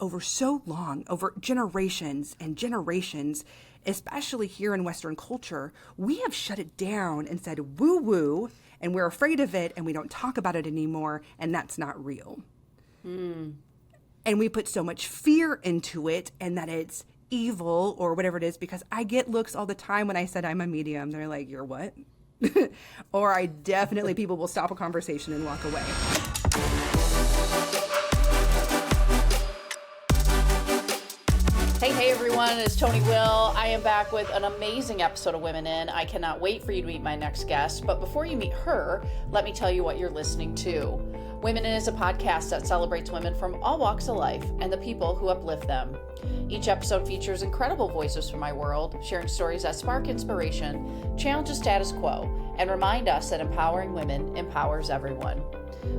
over so long, over generations and generations, especially here in Western culture, we have shut it down and said woo-woo, and we're afraid of it, and we don't talk about it anymore, and that's not real. And we put so much fear into it, and that it's evil or whatever it is, because I get looks all the time when I said I'm a medium. They're like, you're what? Or people will stop a conversation and walk away. Hey everyone, it's Tony Will. I am back with an amazing episode of Women In. I cannot wait for you to meet my next guest, but before you meet her, let me tell you what you're listening to. Women In is a podcast that celebrates women from all walks of life and the people who uplift them. Each episode features incredible voices from my world, sharing stories that spark inspiration, challenge the status quo, and remind us that empowering women empowers everyone.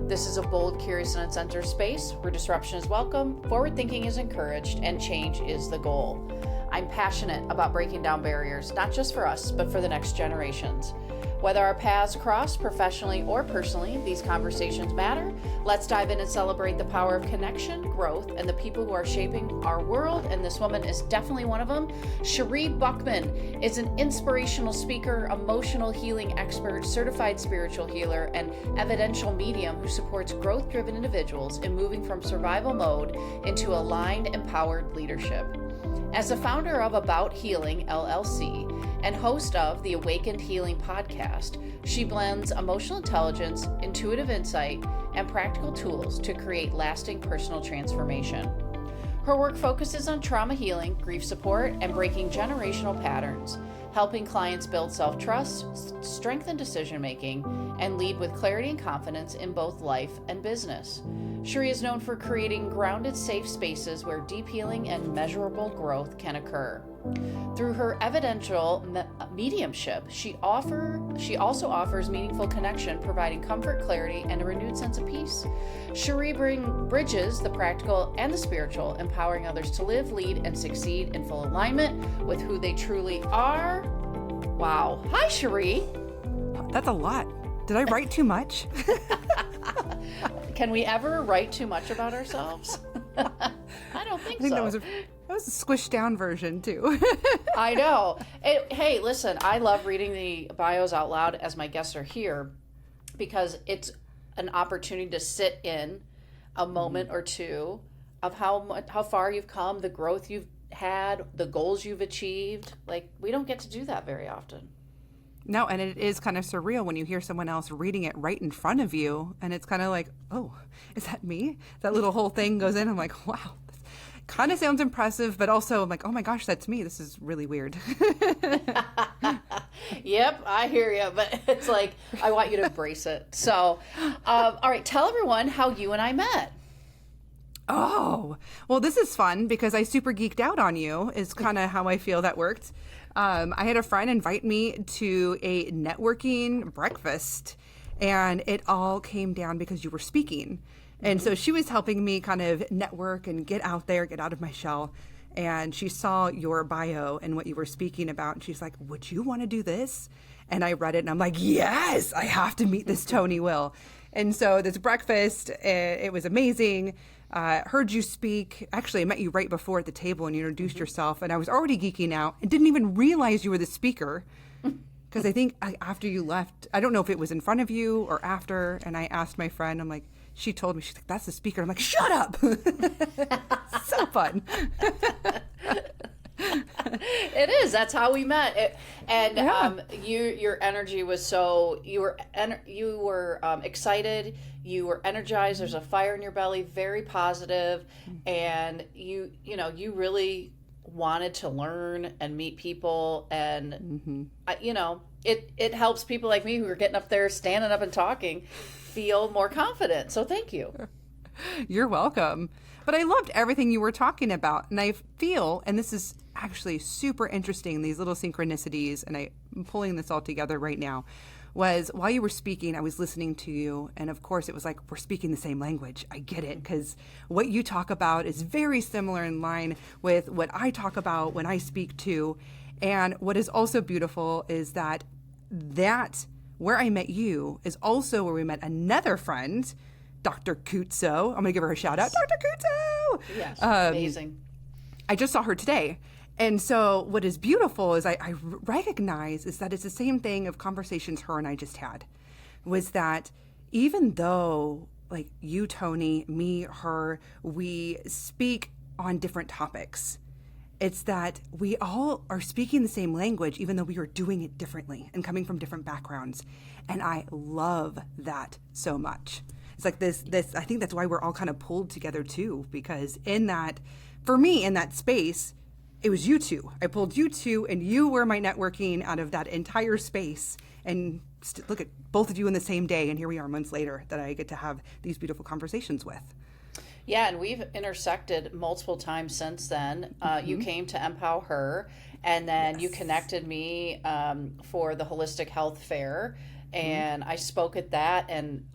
This is a bold, curious, and uncensored space where disruption is welcome, forward thinking is encouraged, and change is the goal. I'm passionate about breaking down barriers, not just for us, but for the next generations. Whether our paths cross professionally or personally, these conversations matter. Let's dive in and celebrate the power of connection, growth, and the people who are shaping our world. And this woman is definitely one of them. Sheree Buckman is an inspirational speaker, emotional healing expert, certified spiritual healer, and evidential medium who supports growth-driven individuals in moving from survival mode into aligned, empowered leadership. As the founder of About Healing, LLC, and host of the Awakened Healing podcast, she blends emotional intelligence, intuitive insight, and practical tools to create lasting personal transformation. Her work focuses on trauma healing, grief support, and breaking generational patterns, helping clients build self-trust, strengthen decision-making, and lead with clarity and confidence in both life and business. Sheree is known for creating grounded, safe spaces where deep healing and measurable growth can occur. Through her evidential mediumship, she also offers meaningful connection, providing comfort, clarity, and a renewed sense of peace. Sheree bridges the practical and the spiritual, empowering others to live, lead, and succeed in full alignment with who they truly are. Wow. Hi, Sheree. That's a lot. Did I write too much? Can we ever write too much about ourselves? I don't think so. That was a squished down version too. I know. Hey, listen, I love reading the bios out loud as my guests are here because it's an opportunity to sit in a moment or two of how far you've come, the growth you've had, the goals you've achieved. Like, we don't get to do that very often. No, and it is kind of surreal when you hear someone else reading it right in front of you, and it's kind of like, oh, is that me? That little whole thing goes in. I'm like, wow, this kind of sounds impressive, but also I'm like, oh my gosh, that's me. This is really weird. Yep, I hear you, but it's like, I want you to embrace it. So, all right, tell everyone how you and I met. Oh, well, this is fun because I super geeked out on you is kind of how I feel that worked. I had a friend invite me to a networking breakfast, and it all came down because you were speaking. And so she was helping me kind of network and get out there, get out of my shell. And she saw your bio and what you were speaking about. And she's like, would you want to do this? And I read it and I'm like, yes, I have to meet this Tony Will. And so this breakfast, it was amazing. Heard you speak. Actually, I met you right before at the table and you introduced yourself. And I was already geeking out and didn't even realize you were the speaker. Because I think after you left, I don't know if it was in front of you or after. And I asked my friend, I'm like, she told me, she's like, that's the speaker. I'm like, shut up. So fun. It is. That's how we met. Your energy was so, you were excited. You were energized. There's a fire in your belly, very positive, and you really wanted to learn and meet people, and it helps people like me who are getting up there, standing up and talking, feel more confident. So thank you. You're welcome. But I loved everything you were talking about. And I feel, and this is actually super interesting, these little synchronicities, and I'm pulling this all together right now, was while you were speaking, I was listening to you. And of course, it was like, we're speaking the same language. I get it, because what you talk about is very similar in line with what I talk about when I speak too. And what is also beautiful is that where I met you is also where we met another friend Dr. Kutso. I'm going to give her a shout out. Dr. Kutso! Yes, amazing. I just saw her today. And so what is beautiful is I recognize is that it's the same thing of conversations her and I just had, was that even though like you, Tony, me, her, we speak on different topics, it's that we all are speaking the same language, even though we are doing it differently and coming from different backgrounds. And I love that so much. It's like this, I think that's why we're all kind of pulled together too, because in that, for me, in that space, it was you two. I pulled you two, and you were my networking out of that entire space. And look at both of you in the same day, and here we are months later that I get to have these beautiful conversations with. Yeah, and we've intersected multiple times since then. You came to Empower Her, and then you connected me for the Holistic Health Fair. And I spoke at that and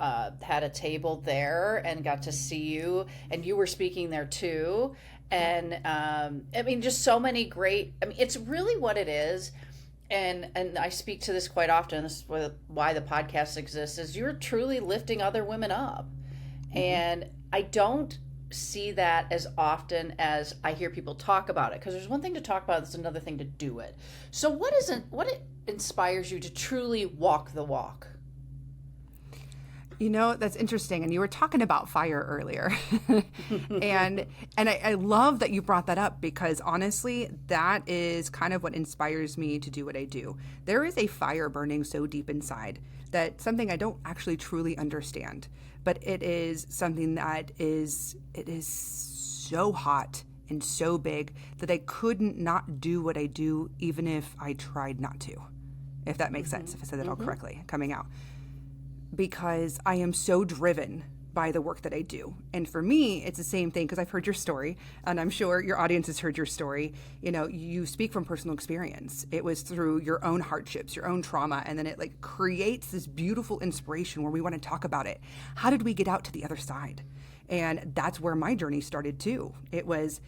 had a table there and got to see you, and you were speaking there too. And I mean, just so many great, I mean, it's really what it is. And I speak to this quite often. This is why the podcast exists, is you're truly lifting other women up. And I don't see that as often as I hear people talk about it, because there's one thing to talk about, there's another thing to do it. So what inspires you to truly walk the walk? You know, that's interesting. And you were talking about fire earlier. and I love that you brought that up, because honestly, that is kind of what inspires me to do what I do. There is a fire burning so deep inside that something I don't actually truly understand, but it is something that is so hot and so big that I couldn't not do what I do even if I tried not to, if that makes sense, if I said that all correctly coming out. Because I am so driven by the work that I do. And for me, it's the same thing, because I've heard your story, and I'm sure your audience has heard your story. You know, you speak from personal experience. It was through your own hardships, your own trauma, and then it like creates this beautiful inspiration where we want to talk about it. How did we get out to the other side? And that's where my journey started too. It was,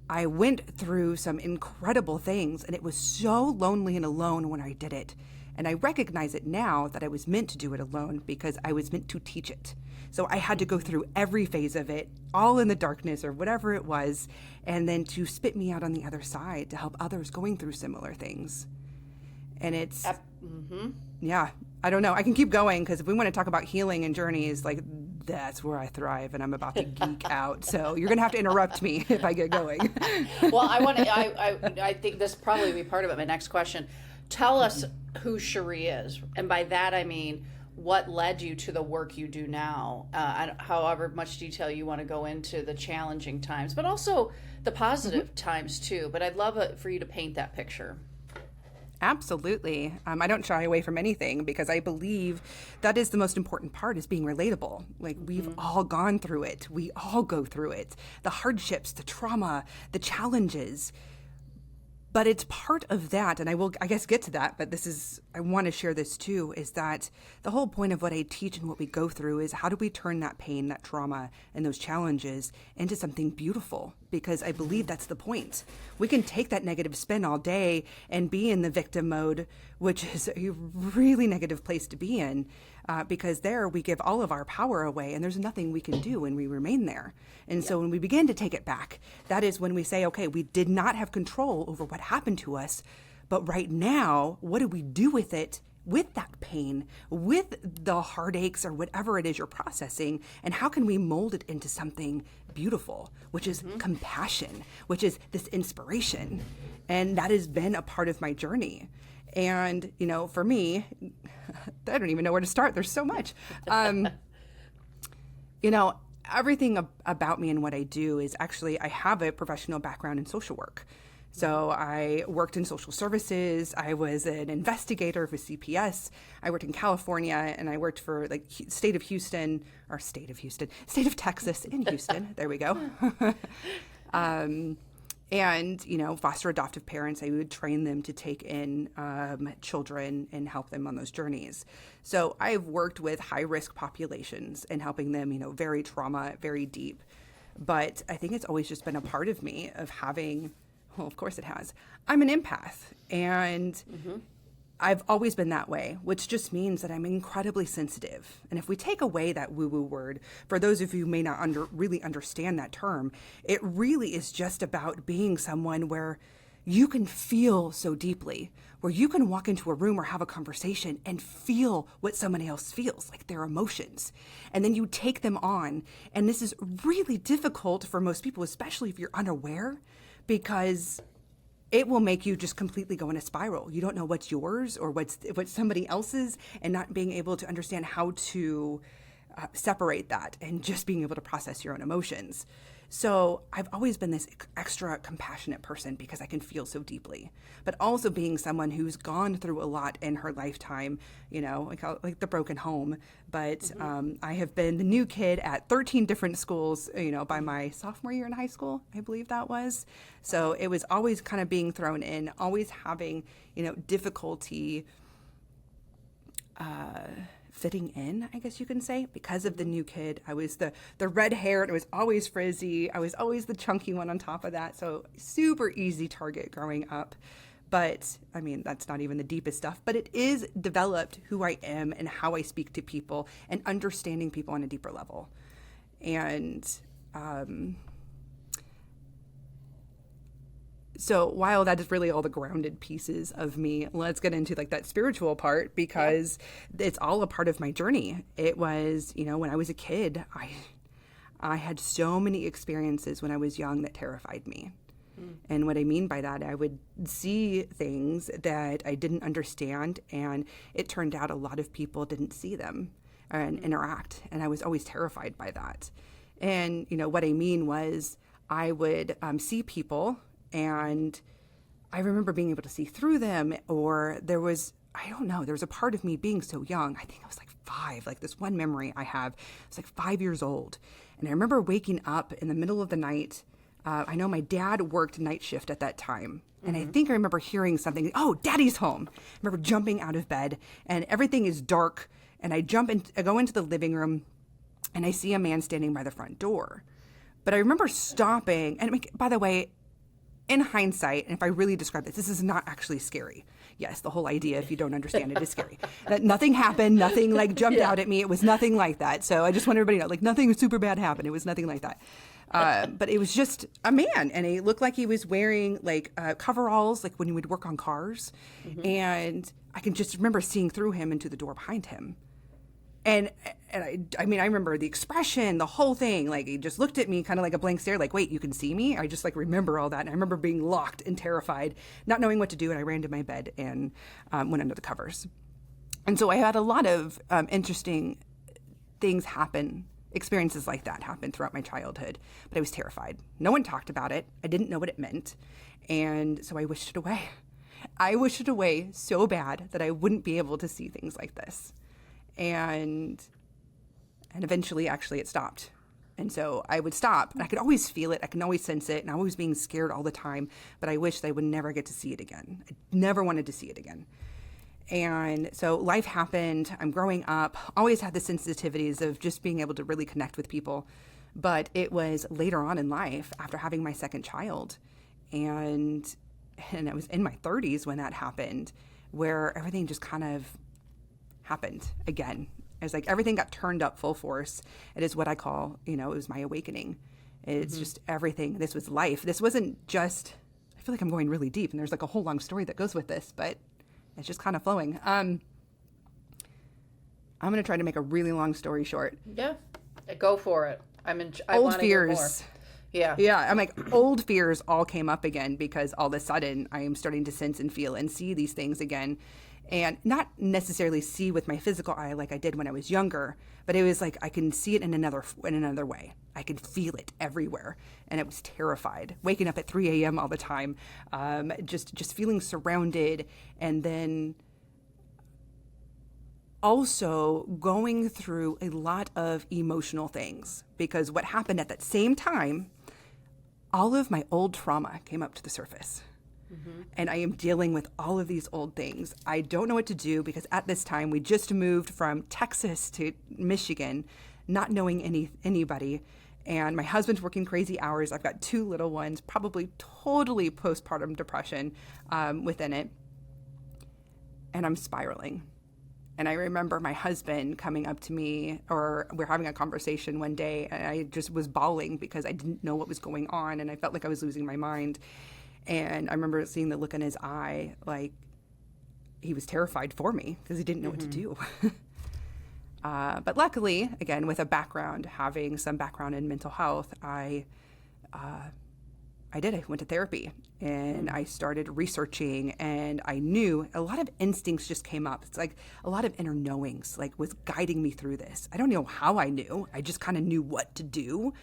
I went through some incredible things, and it was so lonely and alone when I did it. And I recognize it now that I was meant to do it alone, because I was meant to teach it. So I had to go through every phase of it, all in the darkness or whatever it was, and then to spit me out on the other side to help others going through similar things. And it's, yeah, I don't know. I can keep going, because if we want to talk about healing and journeys, like that's where I thrive, and I'm about to geek out. So you're going to have to interrupt me if I get going. Well, I think this probably will be part of it. My next question. Tell us who Sheree is. And by that, I mean, what led you to the work you do now? However much detail you want to go into the challenging times, but also the positive times too. But I'd love for you to paint that picture. Absolutely. I don't shy away from anything, because I believe that is the most important part, is being relatable. Like we've all gone through it. We all go through it. The hardships, the trauma, the challenges. But it's part of that, and I will, I guess, get to that, but I want to share this too, is that the whole point of what I teach and what we go through is how do we turn that pain, that trauma, and those challenges into something beautiful? Because I believe that's the point. We can take that negative spin all day and be in the victim mode, which is a really negative place to be in, because there we give all of our power away, and there's nothing we can do when we remain there. And so when we begin to take it back, that is when we say, okay, we did not have control over what happened to us, but right now, what do we do with it, with that pain, with the heartaches or whatever it is you're processing, and how can we mold it into something beautiful, which is compassion, which is this inspiration. And that has been a part of my journey. And, you know, for me, I don't even know where to start. There's so much. You know, everything about me and what I do is actually, I have a professional background in social work. So I worked in social services. I was an investigator for CPS. I worked in California, and I worked for like state of Texas in Houston. There we go. And, you know, foster adoptive parents, I would train them to take in children and help them on those journeys. So I've worked with high-risk populations and helping them, you know, very trauma, very deep. But I think it's always just been a part of me of having, well, of course it has. I'm an empath, and I've always been that way, which just means that I'm incredibly sensitive. And if we take away that woo-woo word, for those of you who may not really understand that term, it really is just about being someone where you can feel so deeply, where you can walk into a room or have a conversation and feel what somebody else feels, like their emotions. And then you take them on. And this is really difficult for most people, especially if you're unaware, because it will make you just completely go in a spiral. You don't know what's yours or what's somebody else's, and not being able to understand how to separate that and just being able to process your own emotions. So I've always been this extra compassionate person because I can feel so deeply, but also being someone who's gone through a lot in her lifetime, like the broken home. But I have been the new kid at 13 different schools, by my sophomore year in high school, I believe that was. So it was always kind of being thrown in, always having, difficulty fitting in, I guess you can say, because of the new kid. I was the red hair, and it was always frizzy. I was always the chunky one on top of that. So super easy target growing up. But I mean, that's not even the deepest stuff, but it is developed who I am and how I speak to people and understanding people on a deeper level. And so while that is really all the grounded pieces of me, let's get into like that spiritual part, because it's all a part of my journey. It was, when I was a kid, I had so many experiences when I was young that terrified me. And what I mean by that, I would see things that I didn't understand, and it turned out a lot of people didn't see them and interact. And I was always terrified by that. And, what I mean was I would see people, and I remember being able to see through them, or there was a part of me being so young. I think I was like 5, like this one memory I have. I was like 5 years old. And I remember waking up in the middle of the night. I know my dad worked night shift at that time. And I think I remember hearing something, oh, Daddy's home. I remember jumping out of bed, and everything is dark. And I go into the living room, and I see a man standing by the front door. But I remember stopping. And by the way, in hindsight, and if I really describe this is not actually scary. Yes, the whole idea, if you don't understand it, is scary. Nothing happened. Nothing jumped out at me. It was nothing like that. So I just want everybody to know, nothing super bad happened. It was nothing like that. But it was just a man, and he looked like he was wearing coveralls, like when you would work on cars. And I can just remember seeing through him into the door behind him. And I remember the expression, the whole thing, he just looked at me kind of like a blank stare, like, wait, you can see me? I just remember all that. And I remember being locked and terrified, not knowing what to do. And I ran to my bed and went under the covers. And so I had a lot of interesting things happen, experiences like that happen throughout my childhood, but I was terrified. No one talked about it. I didn't know what it meant. And so I wished it away. I wished it away so bad that I wouldn't be able to see things like this. And eventually, actually, it stopped. And so I would stop, and I could always feel it. I can always sense it, and I was being scared all the time. But I wished I would never get to see it again. I never wanted to see it again. And so life happened. I'm growing up, always had the sensitivities of just being able to really connect with people. But it was later on in life, after having my second child, and I was in my 30s when that happened, where everything just kind of happened again. It's like everything got turned up full force. It is what I call, it was my awakening. It's just everything. This was life. This wasn't just, I feel like I'm going really deep, and there's a whole long story that goes with this, but it's just kind of flowing. I'm going to try to make a really long story short. Yeah, go for it. Old fears. Yeah. Yeah. I'm old fears all came up again because all of a sudden I am starting to sense and feel and see these things again. And not necessarily see with my physical eye like I did when I was younger, but it was like I can see it in another way. I could feel it everywhere, and it was terrified. Waking up at 3 a.m. all the time, just feeling surrounded, and then also going through a lot of emotional things, because what happened at that same time, all of my old trauma came up to the surface. And I am dealing with all of these old things. I don't know what to do, because at this time we just moved from Texas to Michigan, not knowing anybody. And my husband's working crazy hours. I've got 2 little ones, probably totally postpartum depression within it. and I'm spiraling. And I remember my husband coming up to me, or we're having a conversation one day, and I just was bawling because I didn't know what was going on, and I felt like I was losing my mind. And I remember seeing the look in his eye, like he was terrified for me because he didn't know what to do. But luckily, again, with a background, having some background in mental health, I went to therapy, and I started researching, and I knew a lot of instincts just came up. It's like a lot of inner knowings, like, was guiding me through this. I don't know how I knew. I just kind of knew what to do.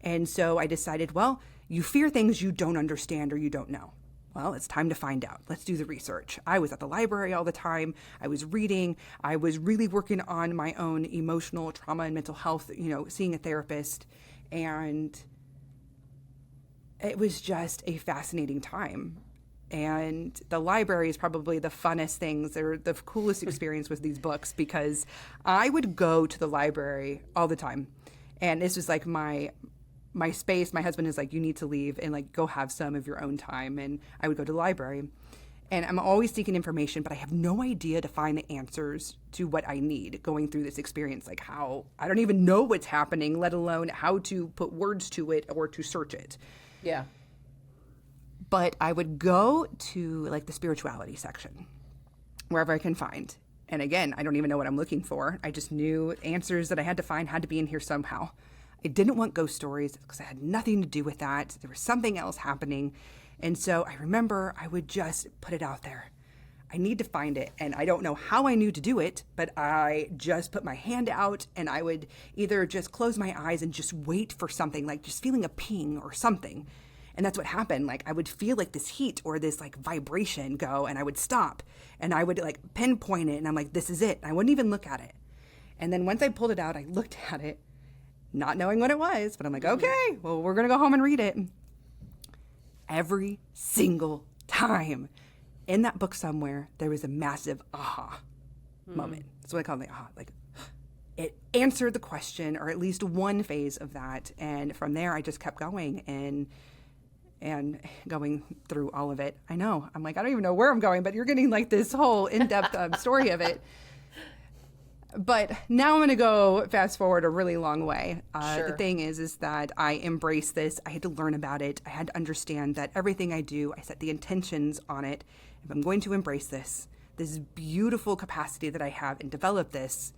And so I decided, well, you fear things you don't understand or you don't know. Well, it's time to find out. Let's do the research. I was at the library all the time. I was reading. I was really working on my own emotional trauma and mental health, seeing a therapist. And it was just a fascinating time. And the library is probably the funnest things, or the coolest experience with these books, because I would go to the library all the time. And this was like my space. My husband is like, you need to leave and like go have some of your own time. And I would go to the library, and I'm always seeking information, but I have no idea to find the answers to what I need going through this experience. Like, how I don't even know what's happening, let alone how to put words to it or to search it. Yeah. But I would go to like the spirituality section, wherever I can find. And again, I don't even know what I'm looking for. I just knew answers that I had to find had to be in here somehow. I didn't want ghost stories because I had nothing to do with that. There was something else happening. And so I remember I would just put it out there. I need to find it. And I don't know how I knew to do it, but I just put my hand out, and I would either just close my eyes and just wait for something, like just feeling a ping or something. And that's what happened. Like, I would feel like this heat or this like vibration go, and I would stop, and I would like pinpoint it, and I'm like, this is it. I wouldn't even look at it. And then once I pulled it out, I looked at it, not knowing what it was, but I'm like, okay, well, we're going to go home and read it. Every single time in that book somewhere, there was a massive aha moment. That's what I call the aha. Like, it answered the question, or at least one phase of that. And from there, I just kept going and going through all of it. I know. I'm like, I don't even know where I'm going, but you're getting like this whole in-depth story of it. But now I'm going to go fast forward a really long way. Sure. The thing is that I embrace this. I had to learn about it. I had to understand that everything I do, I set the intentions on it. If I'm going to embrace this beautiful capacity that I have and develop this,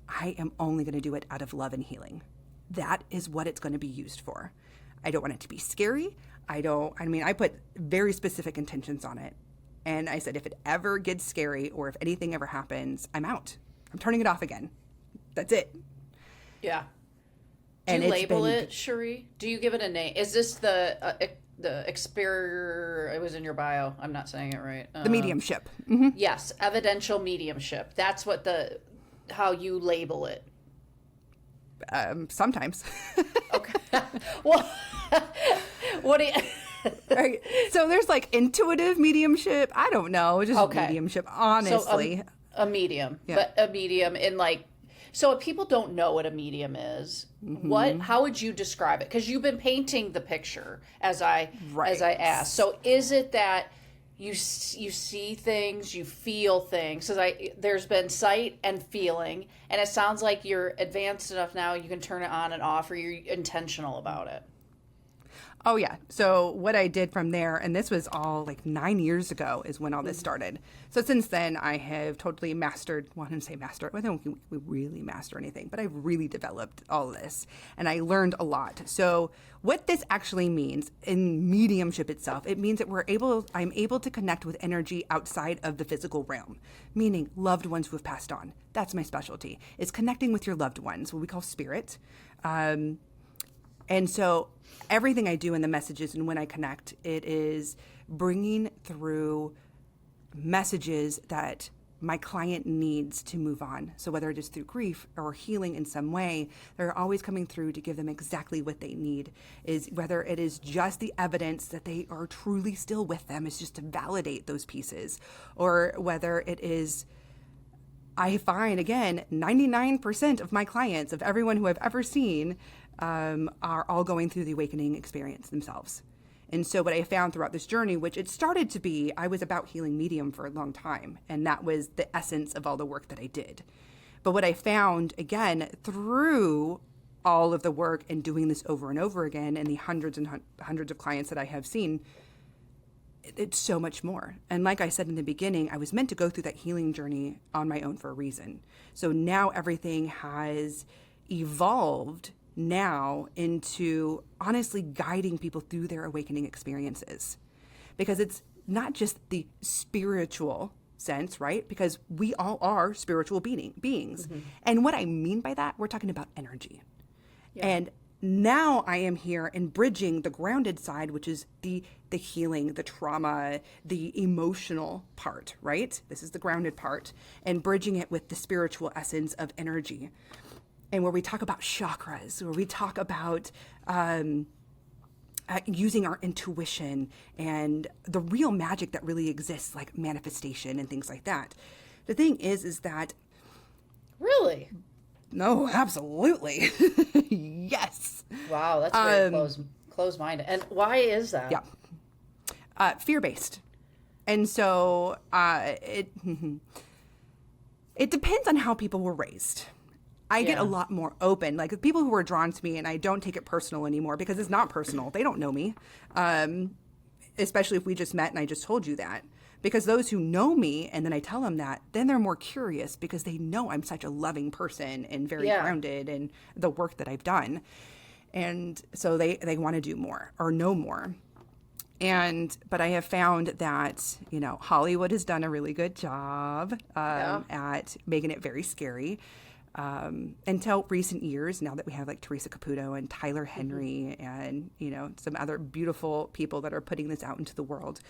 I am only going to do it out of love and healing. That is what it's going to be used for. I don't want it to be scary. I put very specific intentions on it. And I said, if it ever gets scary or if anything ever happens, I'm out. I'm turning it off again. That's it. Yeah. Do you label it, Sheree? Do you give it a name? Is this the it was in your bio. I'm not saying it right. The mediumship. Mm-hmm. Yes, evidential mediumship. That's what how you label it. Sometimes. Okay. Well, what do you... Right. So there's like intuitive mediumship. I don't know. Just mediumship, honestly. So a medium. Yeah. But a medium in like... So if people don't know what a medium is, how would you describe it? Because you've been painting the picture as I asked. So is it that you see things, you feel things? Because there's been sight and feeling, and it sounds like you're advanced enough now you can turn it on and off, or you're intentional about it. Oh, yeah. So what I did from there, and this was all like 9 years ago is when all this started. So since then, I have totally mastered, well, I didn't say master, I don't think we really master anything, but I've really developed all of this, and I learned a lot. So what this actually means in mediumship itself, it means that I'm able to connect with energy outside of the physical realm, meaning loved ones who have passed on. That's my specialty, is connecting with your loved ones, what we call spirit. And so everything I do in the messages and when I connect, it is bringing through messages that my client needs to move on. So whether it is through grief or healing in some way, they're always coming through to give them exactly what they need. Is whether it is just the evidence that they are truly still with them, is just to validate those pieces, or whether it is, I find, again, 99% of my clients, of everyone who I've ever seen, are all going through the awakening experience themselves. And so what I found throughout this journey, which it started to be, I was about healing medium for a long time. And that was the essence of all the work that I did. But what I found, again, through all of the work and doing this over and over again, and the hundreds and hundreds of clients that I have seen, it's so much more. And like I said in the beginning, I was meant to go through that healing journey on my own for a reason. So now everything has evolved now into honestly guiding people through their awakening experiences. Because it's not just the spiritual sense, right? Because we all are spiritual beings. And what I mean by that, we're talking about energy. Yeah. And now I am here and bridging the grounded side, which is the healing, the trauma, the emotional part, right? This is the grounded part, and bridging it with the spiritual essence of energy. And where we talk about chakras, where we talk about using our intuition and the real magic that really exists, like manifestation and things like that. The thing is that... Really? No, absolutely. Yes. Wow, that's very close-minded. And why is that? Yeah. Fear-based. And so it depends on how people were raised. I get a lot more open. Like, the people who are drawn to me, and I don't take it personal anymore because it's not personal. They don't know me, especially if we just met and I just told you that. Because those who know me and then I tell them that, then they're more curious because they know I'm such a loving person and very grounded in the work that I've done. And so they want to do more or know more. But I have found that, Hollywood has done a really good job at making it very scary. Until recent years, now that we have like Teresa Caputo and Tyler Henry and, some other beautiful people that are putting this out into the world.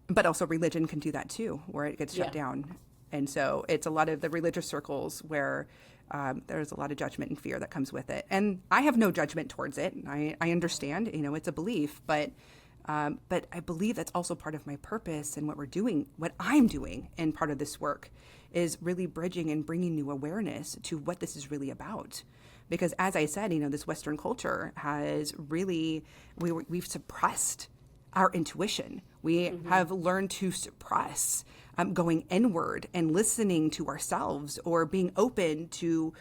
But also religion can do that too, where it gets shut down. And so it's a lot of the religious circles where there's a lot of judgment and fear that comes with it. And I have no judgment towards it. I understand, it's a belief, but I believe that's also part of my purpose and what I'm doing in part of this work is really bridging and bringing new awareness to what this is really about. Because as I said, this Western culture has really, we've suppressed our intuition. We have learned to suppress going inward and listening to ourselves or being open to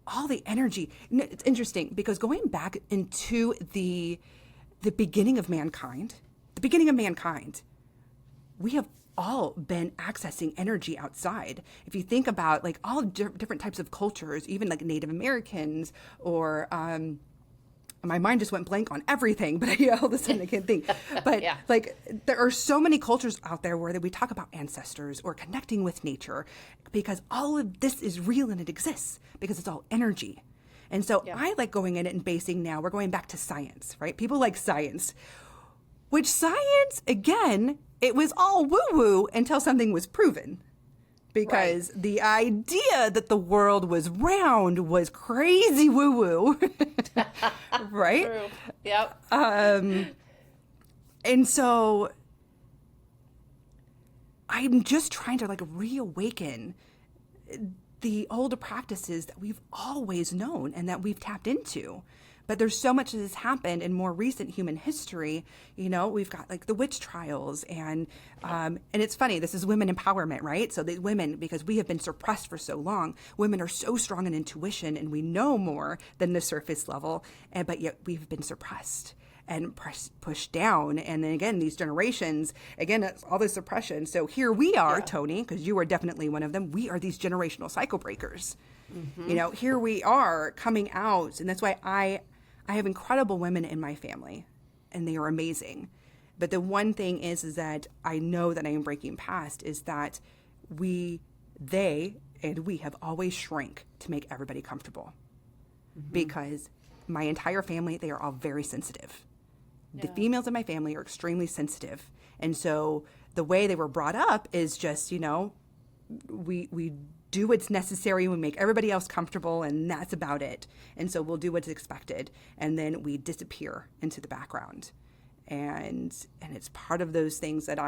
all the energy. It's interesting because going back into the beginning of mankind, we have all been accessing energy outside. If you think about like all different types of cultures, even like Native Americans or my mind just went blank on everything, but all of a sudden I can't think. But like there are so many cultures out there where we talk about ancestors or connecting with nature because all of this is real and it exists because it's all energy. And so I like going in it and basing now, we're going back to science, right? People like science, which science, again, it was all woo-woo until something was proven. Because the idea that the world was round was crazy woo-woo, right? True. Yep. And so I'm just trying to like reawaken the older practices that we've always known and that we've tapped into. But there's so much that has happened in more recent human history. We've got like the witch trials and it's funny, this is women empowerment, right? So the women, because we have been suppressed for so long, women are so strong in intuition and we know more than the surface level, but yet we've been suppressed and pushed down. And then again, these generations, again, it's all this suppression. So here we are, Tony, because you are definitely one of them. We are these generational cycle breakers. Here we are coming out. And that's why I have incredible women in my family and they are amazing. But the one thing is that I know that I am breaking past is that they have always shrank to make everybody comfortable because my entire family, they are all very sensitive. The females in my family are extremely sensitive. And so the way they were brought up is just, we do what's necessary, we make everybody else comfortable, and that's about it. And so we'll do what's expected, and then we disappear into the background. And it's part of those things that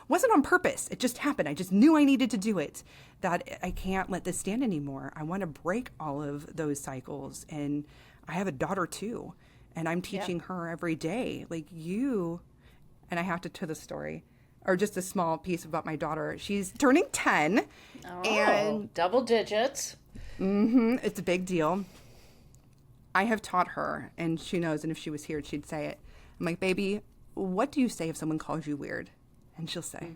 wasn't on purpose. It just happened. I just knew I needed to do it, that I can't let this stand anymore. I want to break all of those cycles. And I have a daughter too, and I'm teaching her every day, like you, and I have to tell the story, or just a small piece about my daughter. She's turning 10. Oh, and double digits. It's a big deal. I have taught her, and she knows, and if she was here, she'd say it. I'm like, baby, what do you say if someone calls you weird? And she'll say,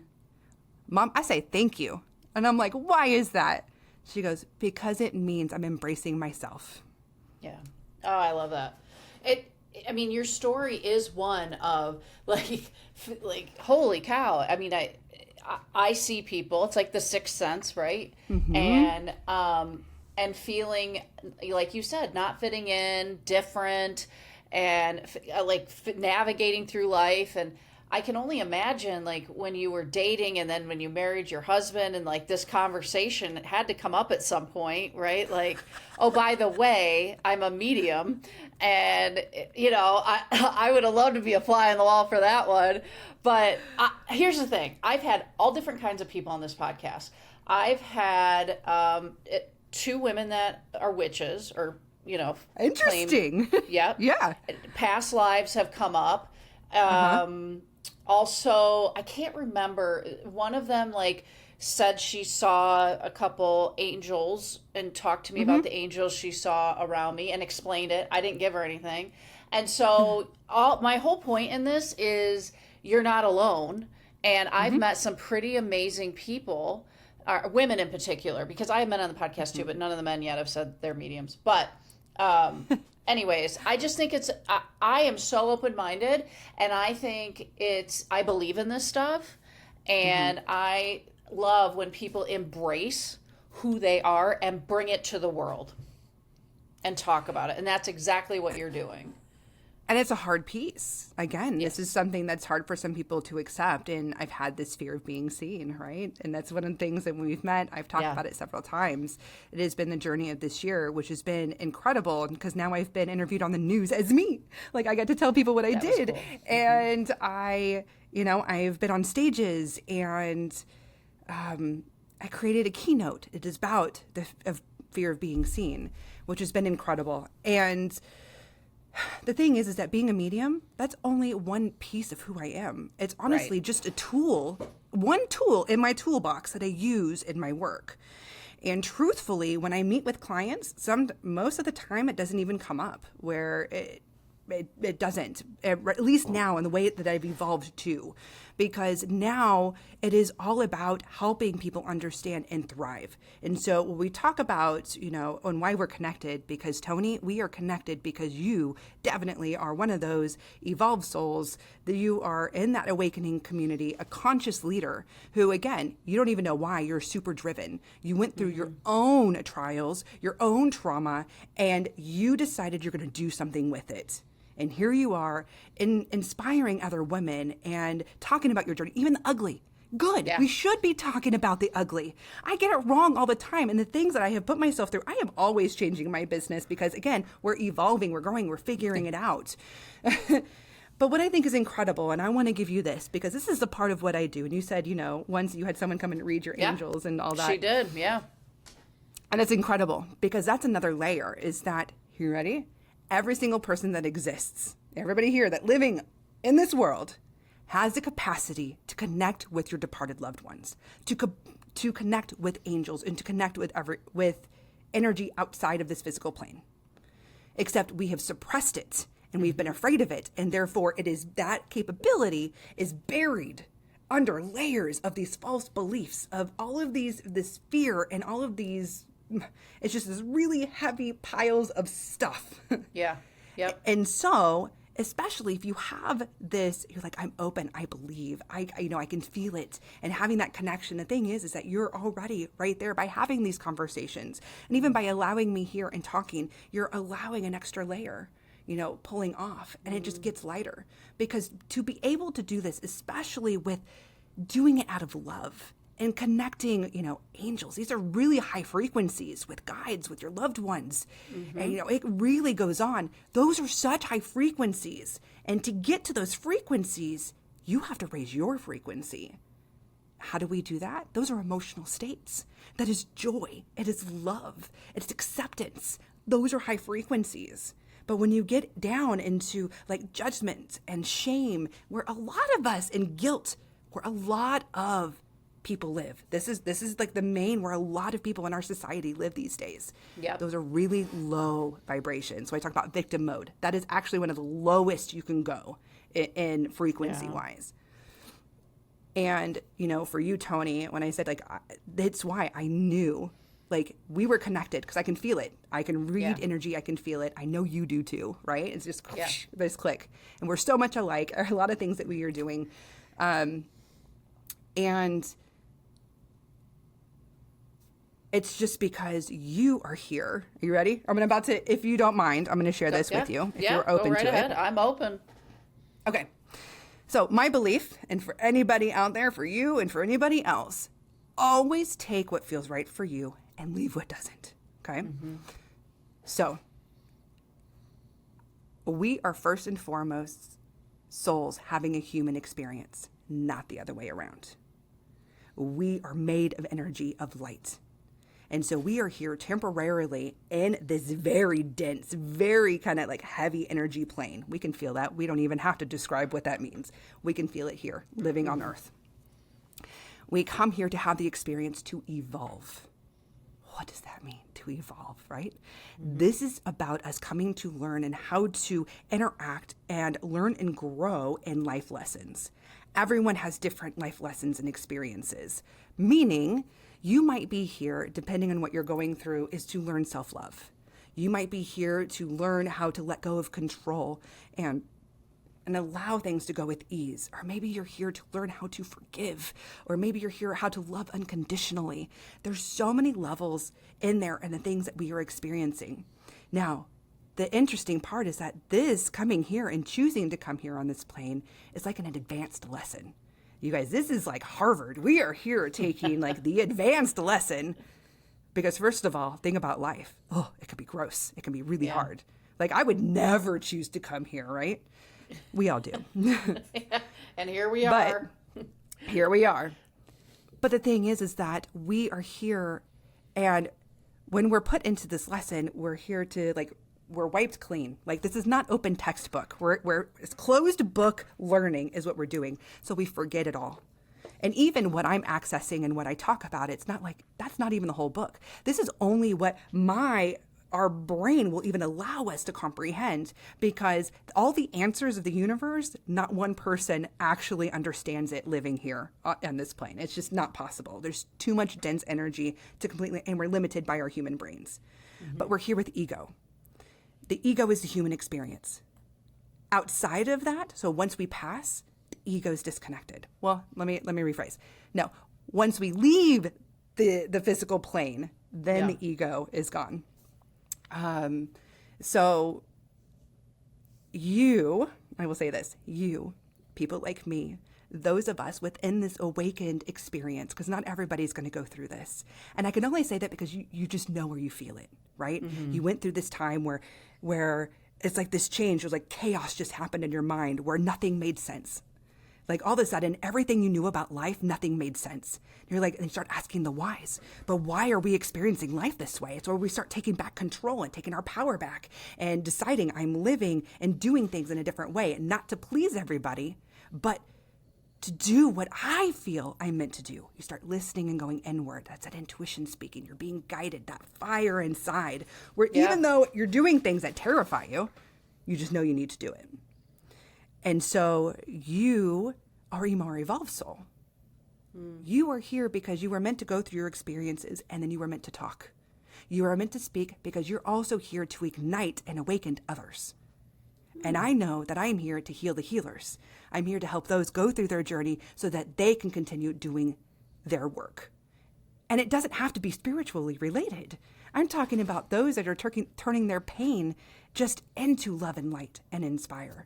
Mom, I say thank you. And I'm like, why is that? She goes, because it means I'm embracing myself. Yeah. Oh, I love that. I mean, your story is one of like holy cow. I mean, I see people. It's like the sixth sense, right? And feeling, like you said, not fitting in, different, and navigating through life. And I can only imagine, like, when you were dating and then when you married your husband, and like this conversation had to come up at some point, right? Like, oh, by the way, I'm a medium. And, I would have loved to be a fly on the wall for that one. But here's the thing. I've had all different kinds of people on this podcast. I've had 2 women that are witches, or, interesting. Yeah. Past lives have come up. Also, I can't remember. One of them, said she saw a couple angels and talked to me about the angels she saw around me and explained it. I didn't give her anything. And so my whole point in this is you're not alone. And I've met some pretty amazing people, women in particular, because I have men on the podcast too, but none of the men yet have said they're mediums. But anyways, I just think I am so open-minded, and I think I believe in this stuff, and I love when people embrace who they are and bring it to the world and talk about it. And that's exactly what you're doing. And it's a hard piece. Again, this is something that's hard for some people to accept. And I've had this fear of being seen, right? And that's one of the things that when we've met, I've talked about it several times. It has been the journey of this year, which has been incredible, because now I've been interviewed on the news as me. Like, I got to tell people what I did. Cool. And I've been on stages, and I created a keynote. It is about the fear of being seen, which has been incredible. And the thing is that being a medium, that's only one piece of who I am. It's honestly just a tool, one tool in my toolbox that I use in my work. And truthfully, when I meet with clients, most of the time it doesn't even come up, where it doesn't, at least now in the way that I've evolved to, because now it is all about helping people understand and thrive. And so when we talk about, on why we're connected, because Tony, we are connected because you definitely are one of those evolved souls, that you are in that awakening community, a conscious leader who, again, you don't even know why you're super driven. You went through your own trials, your own trauma, and you decided you're going to do something with it. And here you are inspiring other women and talking about your journey, even the ugly. Good. Yeah. We should be talking about the ugly. I get it wrong all the time. And the things that I have put myself through, I am always changing my business because, again, we're evolving, we're growing, we're figuring it out. But what I think is incredible, and I want to give you this because this is a part of what I do. And you said, once you had someone come and read your angels and all that. She did, yeah. And it's incredible because that's another layer, is that, you ready? Every single person that exists, everybody here that living in this world, has the capacity to connect with your departed loved ones, to connect with angels, and to connect with energy outside of this physical plane. Except we have suppressed it, and we've been afraid of it, and therefore that capability is buried under layers of these false beliefs, of all of this fear, and all of these. It's just this really heavy piles of stuff. Yeah. Yep. And so, especially if you have this, you're like, I'm open, I believe, I can feel it. And having that connection, the thing is that you're already right there by having these conversations. And even by allowing me here and talking, you're allowing an extra layer, pulling off. And it just gets lighter. Because to be able to do this, especially with doing it out of love, and connecting, angels. These are really high frequencies with guides, with your loved ones. And, it really goes on. Those are such high frequencies. And to get to those frequencies, You have to raise your frequency. How do we do that? Those are emotional states. That is joy. It is love. It's acceptance. Those are high frequencies. But when you get down into like judgment and shame, where a lot of us, and guilt, where a lot of people live. This is like the main where a lot of people in our society live these days. Yeah. Those are really low vibrations. So I talk about victim mode. That is actually one of the lowest you can go in frequency wise. And, you know, for you, Tony, when I said like, that's why I knew like we were connected, because I can feel it. I can read energy. I can feel it. I know you do too, right? It's just this click. And we're so much alike. A lot of things that we are doing. And it's just because you are here. Are you ready? I'm about to, if you don't mind, I'm going to share this with you. If you're open go right to ahead. it. I'm open. Okay. So my belief, and for anybody out there, for you and for anybody else, always take what feels right for you and leave what doesn't. Okay? So we are first and foremost souls having a human experience, not the other way around. We are made of energy of light. And so we are here temporarily in this very dense, very kind of like heavy energy plane. We can feel that. We don't even have to describe what that means. We can feel it here, living on Earth. We come here to have the experience to evolve. What does that mean, to evolve, right? This is about us coming to learn and how to interact and learn and grow in life lessons. Everyone has different life lessons and experiences, meaning you might be here, depending on what you're going through, is to learn self-love. You might be here to learn how to let go of control and allow things to go with ease. Or maybe you're here to learn how to forgive. Or maybe you're here how to love unconditionally. There's so many levels in there and the things that we are experiencing. Now, the interesting part is that this coming here and choosing to come here on this plane is like an advanced lesson. You guys, this is like Harvard. We are here taking like the advanced lesson because first of all, think about life. Oh, it can be gross. It can be really hard. Like I would never choose to come here, right? We all do. And here we are. Here we are. But the thing is that we are here, and when we're put into this lesson, we're here to we're wiped clean. Like this is not open textbook. It's closed book learning is what we're doing. So we forget it all. And even what I'm accessing and what I talk about, it's not like, that's not even the whole book. This is only what our brain will even allow us to comprehend, because all the answers of the universe, not one person actually understands it living here on this plane. It's just not possible. There's too much dense energy to completely, and we're limited by our human brains. But we're here with ego. The ego is the human experience. Outside of that, so once we pass, the ego is disconnected. Well, let me rephrase. No, once we leave the physical plane, then the ego is gone. So I will say this, you, people like me, those of us within this awakened experience, because not everybody's going to go through this. And I can only say that because you just know where you feel it, right? You went through this time where it's like this change, it was like chaos just happened in your mind where nothing made sense. Like all of a sudden, everything you knew about life, nothing made sense. You're like, and you start asking the whys. But why are we experiencing life this way? It's where we start taking back control and taking our power back and deciding I'm living and doing things in a different way, and not to please everybody, but to do what I feel I'm meant to do. You start listening and going inward. That's that intuition speaking. You're being guided, that fire inside, where even though you're doing things that terrify you, you just know you need to do it. And so you are a more evolved soul. You are here because you were meant to go through your experiences, and then you were meant to talk. You are meant to speak because you're also here to ignite and awaken others. And I know that I am here to heal the healers. I'm here to help those go through their journey so that they can continue doing their work. And it doesn't have to be spiritually related. I'm talking about those that are turning their pain just into love and light and inspire.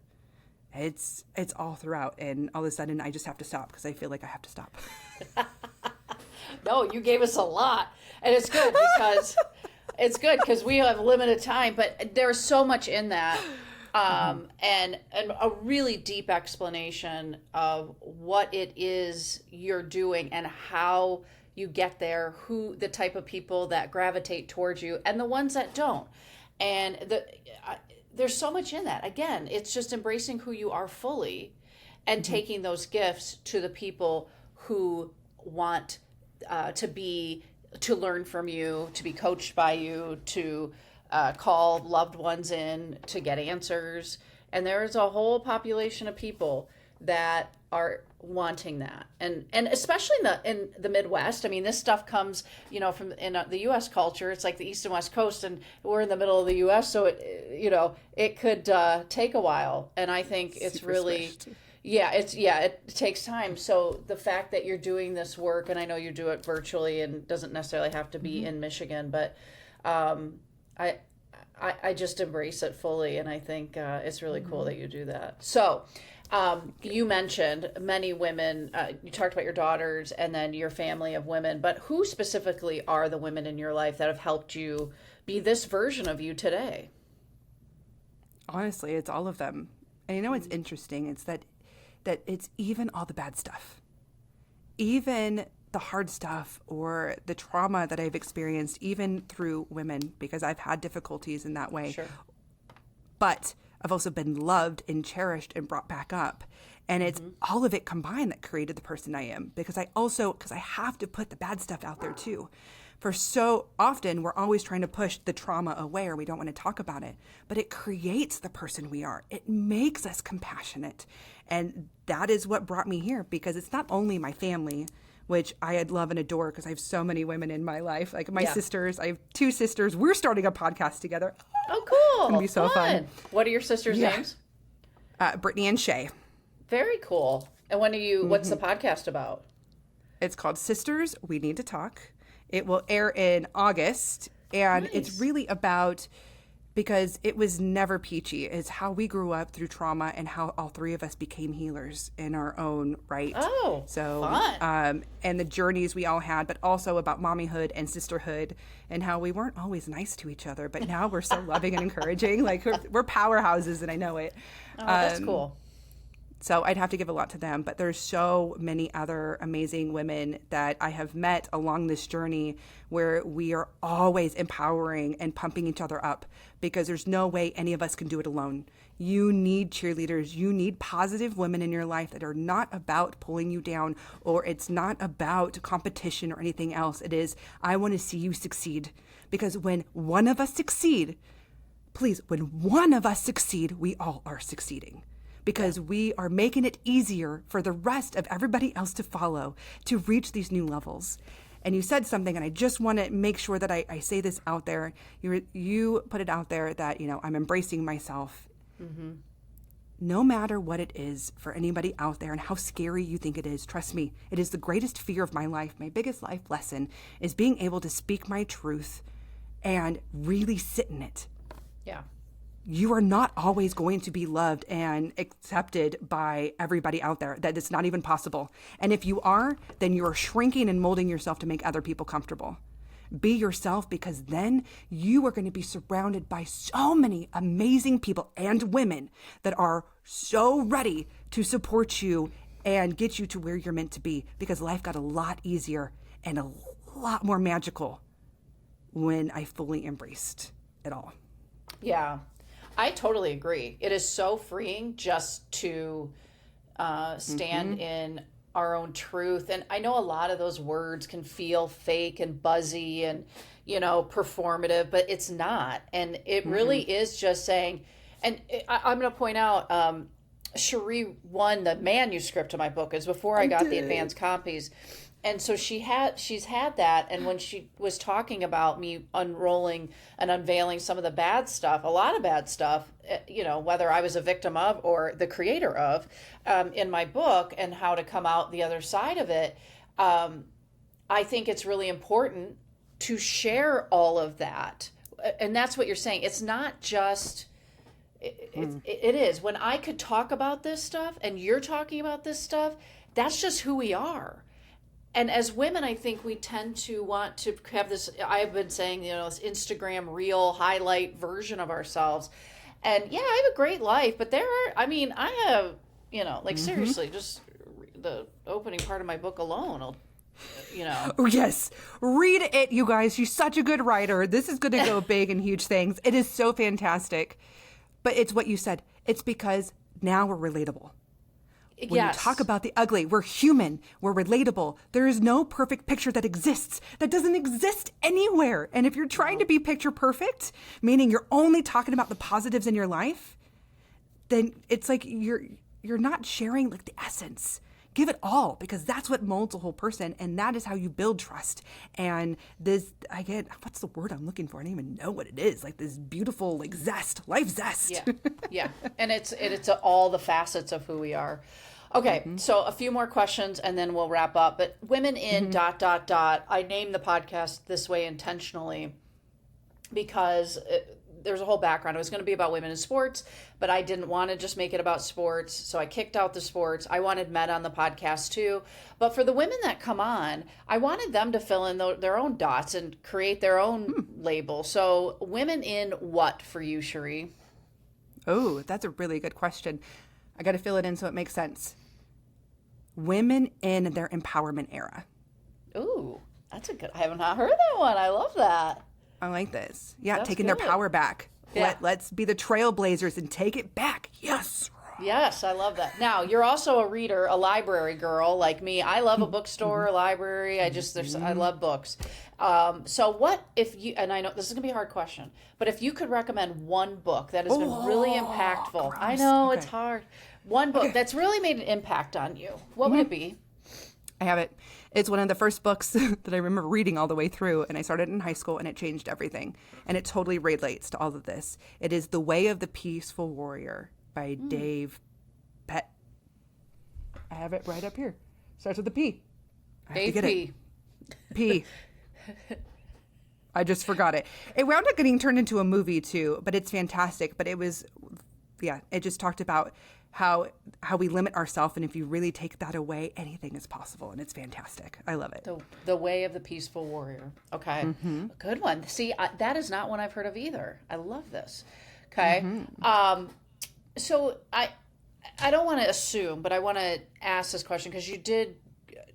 It's all throughout, and all of a sudden I just have to stop because I feel like I have to stop. No, you gave us a lot, and it's good because we have limited time, but there's so much in that. and a really deep explanation of what it is you're doing and how you get there, who the type of people that gravitate towards you and the ones that don't. And there's so much in that. Again, it's just embracing who you are fully and taking those gifts to the people who want to learn from you, to be coached by you, to call loved ones in to get answers. And there's a whole population of people that are wanting that. And especially in the Midwest. I mean, this stuff comes, from the U.S. culture. It's like the East and West Coast, and we're in the middle of the U.S., so it could take a while. And I think it's Super really... squished. It takes time. So the fact that you're doing this work, and I know you do it virtually and doesn't necessarily have to be in Michigan, but I just embrace it fully, and I think it's really cool that you do that. So you mentioned many women, you talked about your daughters and then your family of women, but who specifically are the women in your life that have helped you be this version of you today? Honestly, it's all of them. And what's interesting? It's that it's even all the bad stuff, even the hard stuff or the trauma that I've experienced, even through women, because I've had difficulties in that way. Sure. But I've also been loved and cherished and brought back up. And it's all of it combined that created the person I am, because I have to put the bad stuff out there too. For so often, we're always trying to push the trauma away, or we don't want to talk about it. But it creates the person we are. It makes us compassionate. And that is what brought me here, because it's not only my family, which I love and adore, because I have so many women in my life. Like my sisters, I have 2 sisters. We're starting a podcast together. Oh, cool. It's going to be so fun. What are your sisters' names? Brittany and Shay. Very cool. And what's the podcast about? It's called Sisters, We Need to Talk. It will air in August, and it's really about, because it was never peachy, it's how we grew up through trauma and how all 3 of us became healers in our own right. Oh, so fun. And the journeys we all had, but also about mommyhood and sisterhood and how we weren't always nice to each other, but now we're so loving and encouraging. Like we're powerhouses, and I know it. Oh, that's cool. So I'd have to give a lot to them, but there's so many other amazing women that I have met along this journey where we are always empowering and pumping each other up, because there's no way any of us can do it alone. You need cheerleaders. You need positive women in your life that are not about pulling you down, or it's not about competition or anything else. It is, I want to see you succeed, because when one of us succeed, when one of us succeed, we all are succeeding. Because we are making it easier for the rest of everybody else to follow, to reach these new levels. And you said something, and I just want to make sure that I say this out there. You put it out there that, I'm embracing myself. Mm-hmm. No matter what it is for anybody out there and how scary you think it is, trust me, it is the greatest fear of my life. My biggest life lesson is being able to speak my truth and really sit in it. Yeah. You are not always going to be loved and accepted by everybody out there. That is not even possible. And if you are, then you are shrinking and molding yourself to make other people comfortable. Be yourself, because then you are going to be surrounded by so many amazing people and women that are so ready to support you and get you to where you're meant to be, because life got a lot easier and a lot more magical when I fully embraced it all. Yeah. I totally agree. It is so freeing just to stand in our own truth. And I know a lot of those words can feel fake and buzzy and, performative, but it's not. And it really is just saying, and I'm going to point out, Sheree won the manuscript of my book. Is before I got the advanced copies. And so she's had that. And when she was talking about me unrolling and unveiling some of the bad stuff, a lot of bad stuff, whether I was a victim of or the creator of, in my book, and how to come out the other side of it, I think it's really important to share all of that. And that's what you're saying. It's not just, it is. When I could talk about this stuff and you're talking about this stuff, that's just who we are. And as women, I think we tend to want to have this, I've been saying, this Instagram reel highlight version of ourselves. And yeah, I have a great life, but I have, like seriously, just the opening part of my book alone will, Oh, yes. Read it, you guys. She's such a good writer. This is going to go big and huge things. It is so fantastic. But it's what you said. It's because now we're relatable. When you talk about the ugly, we're human, we're relatable. There is no perfect picture that exists. That doesn't exist anywhere. And if you're trying to be picture perfect, meaning you're only talking about the positives in your life, then it's like you're not sharing like the essence. Give it all, because that's what molds a whole person, and that is how you build trust. And this, what's the word I'm looking for? I don't even know what it is. Like this beautiful, like zest, life zest. Yeah. And it's all the facets of who we are. Okay, so a few more questions and then we'll wrap up. But women in ... I named the podcast this way intentionally because there's a whole background. It was going to be about women in sports, but I didn't want to just make it about sports. So I kicked out the sports. I wanted men on the podcast too. But for the women that come on, I wanted them to fill in their own dots and create their own label. So women in what for you, Sheree? Oh, that's a really good question. I got to fill it in so it makes sense. Women in their empowerment era. Ooh, that's a good. I have not heard that one. I love that. I like this. Yeah, That's taking good. their power back. Yeah. Let's be the trailblazers and take it back. Yes. Yes, I love that. Now, you're also a reader, a library girl like me. I love a bookstore, a library. I love books. So what if you, and I know this is going to be a hard question, but if you could recommend one book that has been really impactful. Gross. I know, Okay. it's hard. One book that's really made an impact on you. What would it be? I have it. It's one of the first books that I remember reading all the way through, and I started in high school, and it changed everything. And it totally relates to all of this. It is The Way of the Peaceful Warrior by Dave Pett. I have it right up here. Starts with a P. I have to get it. P. I just forgot it. It wound up getting turned into a movie too, but it's fantastic. But it was, it just talked about how we limit ourselves, and if you really take that away, anything is possible, and it's fantastic. I love it. The Way of the Peaceful Warrior. Okay, a good one. See, that is not one I've heard of either. I love this. Okay, so I don't want to assume, but I want to ask this question because you did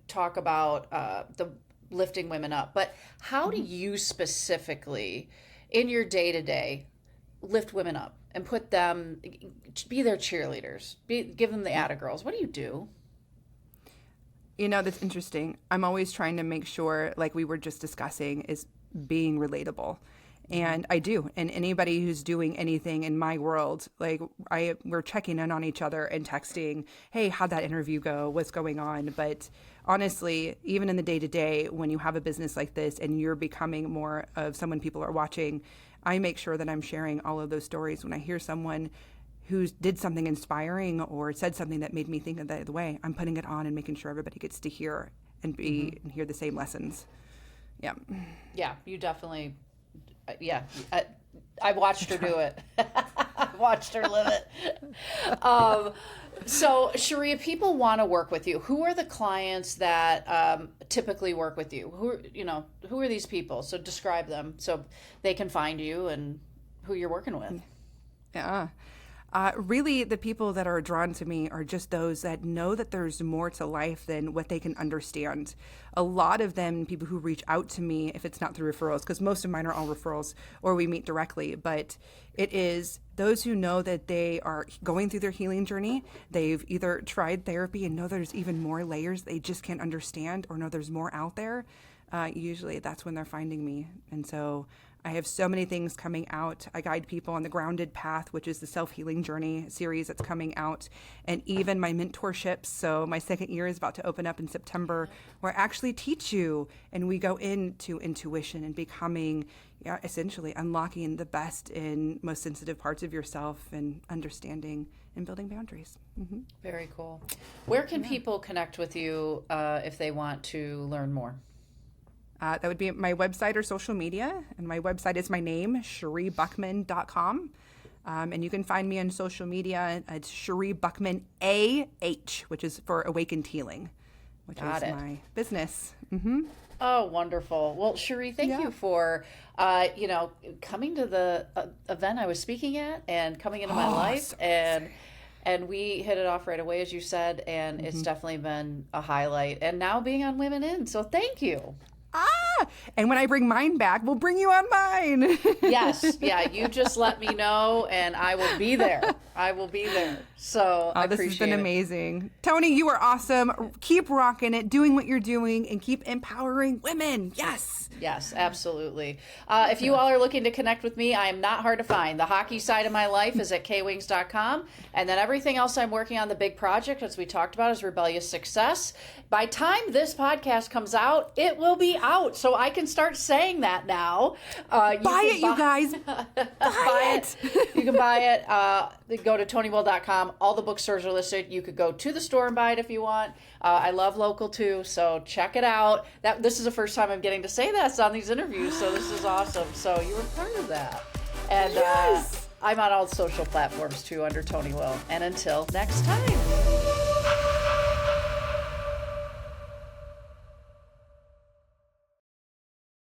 talk about the lifting women up, but how do you specifically, in your day-to-day, lift women up and put them, be their cheerleaders, give them the atta girls? What do you do? That's interesting. I'm always trying to make sure, like we were just discussing, is being relatable. And I do. And anybody who's doing anything in my world, like we're checking in on each other and texting, hey, how'd that interview go? What's going on? But honestly, even in the day-to-day, when you have a business like this and you're becoming more of someone people are watching, I make sure that I'm sharing all of those stories. When I hear someone who did something inspiring or said something that made me think of the way, I'm putting it on and making sure everybody gets to hear and and hear the same lessons. Yeah. Yeah, you definitely. Yeah, I watched her do it. I watched her live it. So, Sheree, if people want to work with you, who are the clients that typically work with you? Who are these people? So describe them so they can find you and who you're working with. Yeah. Really, the people that are drawn to me are just those that know that there's more to life than what they can understand. A lot of them, people who reach out to me, if it's not through referrals, because most of mine are all referrals, or we meet directly, but it is those who know that they are going through their healing journey. They've either tried therapy and know there's even more layers they just can't understand, or know there's more out there. Usually that's when they're finding me. And so I have so many things coming out. I guide people on the Grounded Path, which is the self-healing journey series that's coming out, and even my mentorships. So my second year is about to open up in September, where I actually teach you, and we go into intuition and becoming, essentially unlocking the best and most sensitive parts of yourself and understanding and building boundaries. Mm-hmm. Very cool. Where can people connect with you if they want to learn more? That would be my website or social media. And my website is my name, ShereeBuckman.com. And you can find me on social media. It's Sheree Buckman AH, which is for Awakened Healing. which Got is it. my business. Oh, wonderful. Well, Sheree, thank you for, coming to the event I was speaking at and coming into my life. So And we hit it off right away, as you said, and it's definitely been a highlight. And now being on Women In, so thank you. And when I bring mine back, we'll bring you on mine. Yes. Yeah. You just let me know and I will be there. I will be there. So I this appreciate has been it. amazing. Tony, you are awesome. Keep rocking it, doing what you're doing, and keep empowering women. Yes. Yes, absolutely. If you all are looking to connect with me, I am not hard to find. The hockey side of my life is at kwings.com. And then everything else I'm working on, the big project, as we talked about, is Rebellious Success. By time this podcast comes out, it will be out. So I can start saying that now. You guys. Buy it. You can buy it. Go to TonyWill.com. All the bookstores are listed. You could go to the store and buy it if you want. I love local too, so check it out. This is the first time I'm getting to say that on these interviews, so this is awesome. So you were part of that. And Yes. I'm on all social platforms too under Tony Will. And until next time.